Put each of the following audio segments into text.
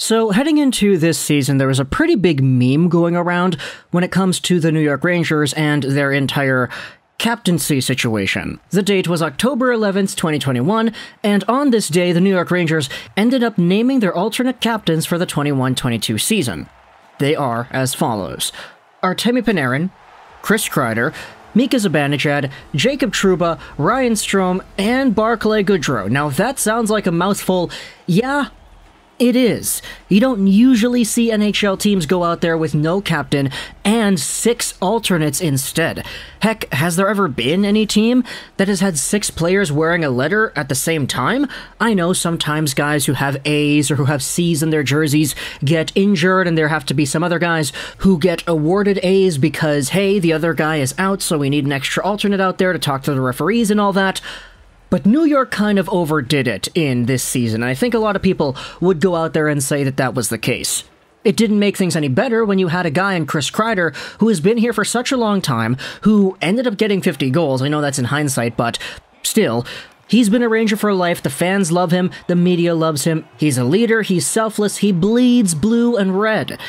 So, heading into this season, there was a pretty big meme going around when it comes to the New York Rangers and their entire captaincy situation. The date was October 11th, 2021, and on this day, the New York Rangers ended up naming their alternate captains for the 21-22 season. They are as follows: Artemi Panarin, Chris Kreider, Mika Zibanejad, Jacob Trouba, Ryan Strome, and Barclay Goodrow. Now, if that sounds like a mouthful, yeah, it is. You don't usually see NHL teams go out there with no captain and 6 alternates instead. Heck, has there ever been any team that has had 6 players wearing a letter at the same time? I know sometimes guys who have A's or who have C's in their jerseys get injured, and there have to be some other guys who get awarded A's because, hey, the other guy is out, so we need an extra alternate out there to talk to the referees and all that. But New York kind of overdid it in this season. I think a lot of people would go out there and say that that was the case. It didn't make things any better when you had a guy in Chris Kreider who has been here for such a long time, who ended up getting 50 goals. I know that's in hindsight, but still, he's been a Ranger for life. The fans love him. The media loves him. He's a leader. He's selfless. He bleeds blue and red.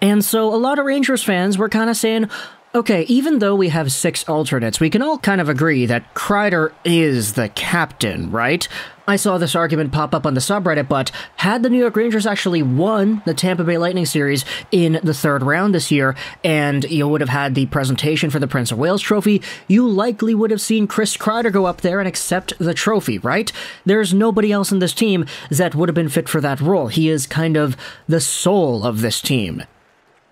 And so a lot of Rangers fans were kind of saying, okay, even though we have 6 alternates, we can all kind of agree that Kreider is the captain, right? I saw this argument pop up on the subreddit, but had the New York Rangers actually won the Tampa Bay Lightning series in the 3rd round this year, and you would have had the presentation for the Prince of Wales trophy, you likely would have seen Chris Kreider go up there and accept the trophy, right? There's nobody else in this team that would have been fit for that role. He is kind of the soul of this team.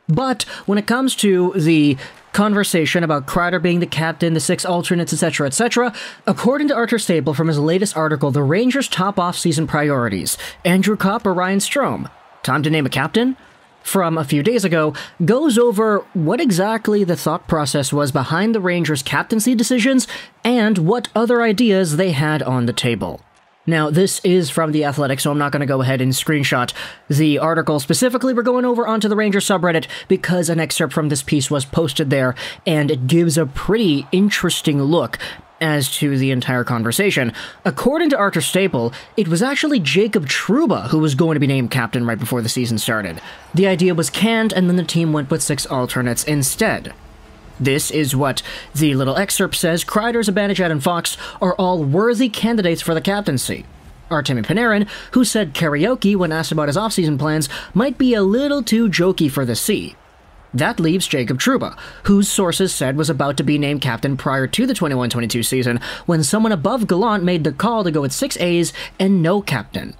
But when it comes to the conversation about Kreider being the captain, the 6 alternates, etc., according to Arthur Staple from his latest article, the Rangers' top off-season priorities: Andrew Kopp or Ryan Strome? Time to name a captain? From a few days ago, goes over what exactly the thought process was behind the Rangers' captaincy decisions and what other ideas they had on the table. Now, this is from The Athletic, so I'm not going to go ahead and screenshot the article specifically. We're going over onto the Rangers subreddit because an excerpt from this piece was posted there, and it gives a pretty interesting look as to the entire conversation. According to Arthur Staple, it was actually Jacob Trouba who was going to be named captain right before the season started. The idea was canned, and then the team went with 6 alternates instead. This is what the little excerpt says: Kreider, Zibanejad, and Fox are all worthy candidates for the captaincy. Artemi Panarin, who said karaoke when asked about his offseason plans, might be a little too jokey for the C. That leaves Jacob Trouba, whose sources said was about to be named captain prior to the 21-22 season, when someone above Gallant made the call to go with 6 A's and no captain.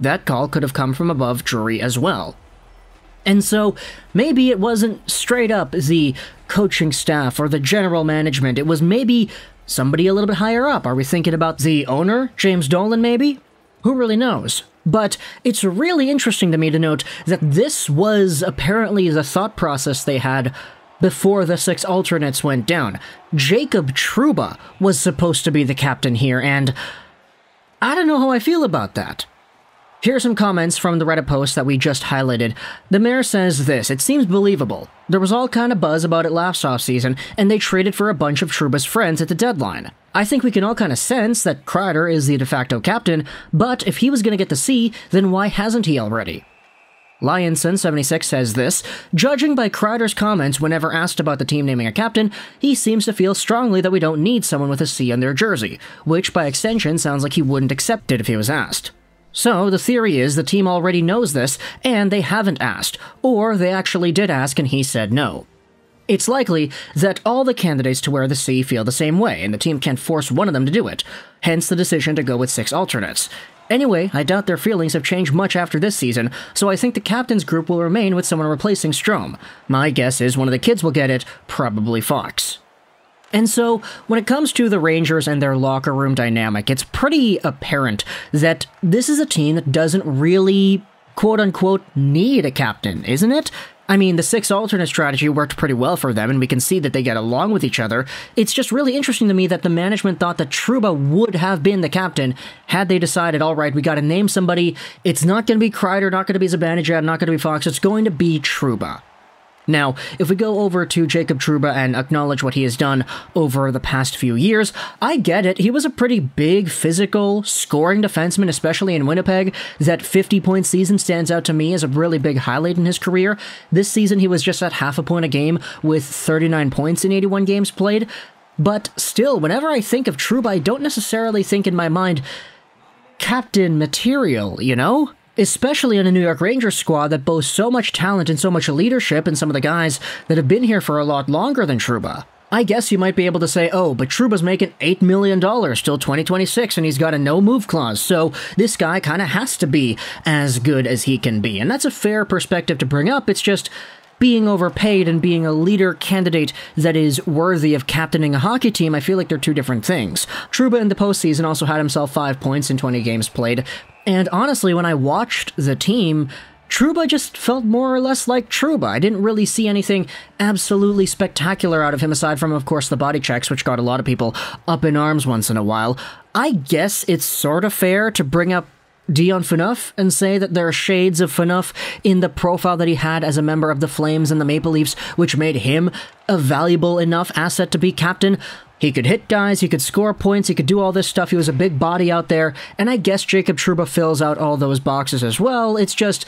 That call could have come from above Drury as well. And so, maybe it wasn't straight up the coaching staff or the general management. It was maybe somebody a little bit higher up. Are we thinking about the owner, James Dolan, maybe? Who really knows? But it's really interesting to me to note that this was apparently the thought process they had before the 6 alternates went down. Jacob Trouba was supposed to be the captain here, and I don't know how I feel about that. Here are some comments from the Reddit post that we just highlighted. The mayor says this: it seems believable. There was all kind of buzz about it last offseason, and they traded for a bunch of Trouba's friends at the deadline. I think we can all kind of sense that Kreider is the de facto captain, but if he was going to get the C, then why hasn't he already? Lionson76 says this: judging by Kreider's comments whenever asked about the team naming a captain, he seems to feel strongly that we don't need someone with a C on their jersey, which by extension sounds like he wouldn't accept it if he was asked. So, the theory is the team already knows this, and they haven't asked, or they actually did ask and he said no. It's likely that all the candidates to wear the C feel the same way, and the team can't force one of them to do it, hence the decision to go with 6 alternates. Anyway, I doubt their feelings have changed much after this season, so I think the captain's group will remain with someone replacing Strome. My guess is one of the kids will get it, probably Fox. And so, when it comes to the Rangers and their locker room dynamic, it's pretty apparent that this is a team that doesn't really, quote-unquote, need a captain, isn't it? I mean, the 6 alternate strategy worked pretty well for them, and we can see that they get along with each other. It's just really interesting to me that the management thought that Trouba would have been the captain had they decided, all right, we got to name somebody. It's not going to be Kreider, not going to be Zibanejad, not going to be Fox. It's going to be Trouba. Now, if we go over to Jacob Trouba and acknowledge what he has done over the past few years, I get it. He was a pretty big, physical, scoring defenseman, especially in Winnipeg. That 50-point season stands out to me as a really big highlight in his career. This season, he was just at half a point a game with 39 points in 81 games played. But still, whenever I think of Trouba, I don't necessarily think in my mind captain material, you know? Especially in a New York Rangers squad that boasts so much talent and so much leadership and some of the guys that have been here for a lot longer than Trouba. I guess you might be able to say, oh, but Trouba's making $8 million till 2026 and he's got a no-move clause, so this guy kind of has to be as good as he can be. And that's a fair perspective to bring up. It's just being overpaid and being a leader candidate that is worthy of captaining a hockey team, I feel like they're two different things. Trouba in the postseason also had himself 5 points in 20 games played, and honestly, when I watched the team, Trouba just felt more or less like Trouba. I didn't really see anything absolutely spectacular out of him, aside from, of course, the body checks, which got a lot of people up in arms once in a while. I guess it's sort of fair to bring up Dion Phaneuf and say that there are shades of Phaneuf in the profile that he had as a member of the Flames and the Maple Leafs, which made him a valuable enough asset to be captain. He could hit guys, he could score points, he could do all this stuff, he was a big body out there, and I guess Jacob Trouba fills out all those boxes as well. It's just,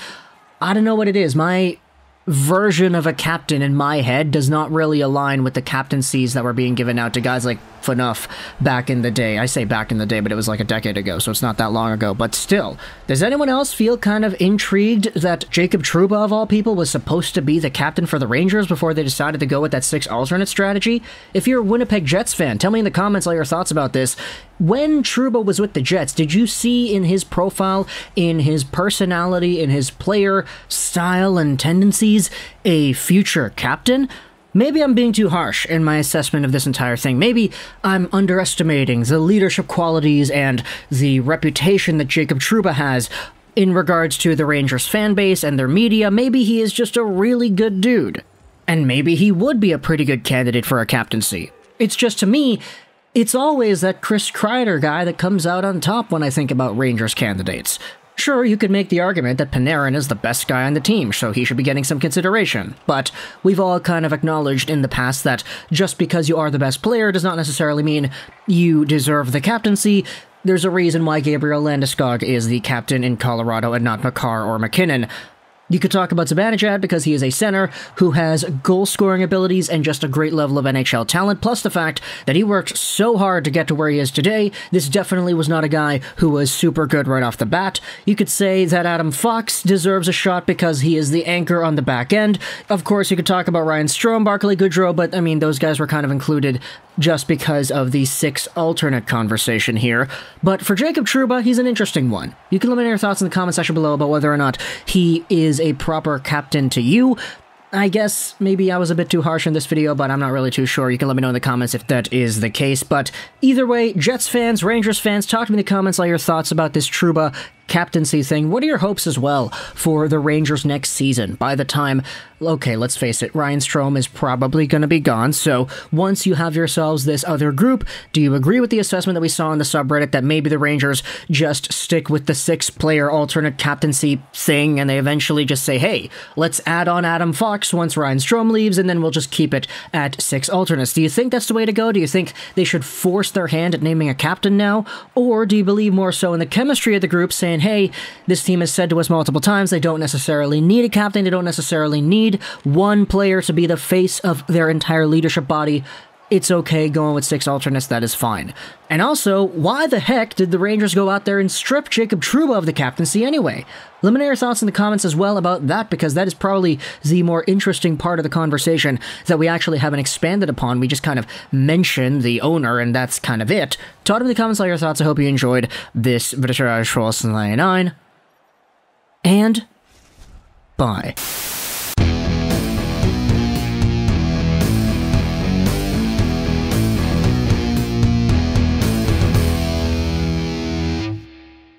I don't know what it is. My version of a captain in my head does not really align with the captaincies that were being given out to guys like Phaneuf back in the day. I say back in the day, but it was like a decade ago, so it's not that long ago. But still, does anyone else feel kind of intrigued that Jacob Trouba, of all people, was supposed to be the captain for the Rangers before they decided to go with that 6 alternate strategy? If you're a Winnipeg Jets fan, tell me in the comments all your thoughts about this. When Trouba was with the Jets, did you see in his profile, in his personality, in his player style and tendencies, a future captain? Maybe I'm being too harsh in my assessment of this entire thing. Maybe I'm underestimating the leadership qualities and the reputation that Jacob Trouba has in regards to the Rangers fan base and their media. Maybe he is just a really good dude. And maybe he would be a pretty good candidate for a captaincy. It's just, to me, it's always that Chris Kreider guy that comes out on top when I think about Rangers candidates. Sure, you could make the argument that Panarin is the best guy on the team, so he should be getting some consideration, but we've all kind of acknowledged in the past that just because you are the best player does not necessarily mean you deserve the captaincy. There's a reason why Gabriel Landeskog is the captain in Colorado and not Makar or McKinnon. You could talk about Zibanejad because he is a center who has goal-scoring abilities and just a great level of NHL talent, plus the fact that he worked so hard to get to where he is today. This definitely was not a guy who was super good right off the bat. You could say that Adam Fox deserves a shot because he is the anchor on the back end. Of course, you could talk about Ryan Strome, Barclay Goodrow, but I mean, those guys were kind of included just because of the 6 alternate conversation here. But for Jacob Trouba, he's an interesting one. You can let me know your thoughts in the comment section below about whether or not he is a proper captain to you. I guess maybe I was a bit too harsh in this video, but I'm not really too sure. You can let me know in the comments if that is the case. But either way, Jets fans, Rangers fans, talk to me in the comments all your thoughts about this Trouba captaincy thing. What are your hopes as well for the Rangers next season? By the time, okay, let's face it, Ryan Strome is probably going to be gone, so once you have yourselves this other group, do you agree with the assessment that we saw on the subreddit that maybe the Rangers just stick with the 6-player alternate captaincy thing and they eventually just say, hey, let's add on Adam Fox once Ryan Strome leaves and then we'll just keep it at 6 alternates? Do you think that's the way to go? Do you think they should force their hand at naming a captain now? Or do you believe more so in the chemistry of the group, saying, hey, this team has said to us multiple times they don't necessarily need a captain, they don't necessarily need one player to be the face of their entire leadership body. It's okay going with 6 alternates, that is fine. And also, why the heck did the Rangers go out there and strip Jacob Trouba of the captaincy anyway? Let me know your thoughts in the comments as well about that, because that is probably the more interesting part of the conversation that we actually haven't expanded upon. We just kind of mentioned the owner, and that's kind of it. Talk in the comments all your thoughts. I hope you enjoyed this video. And bye.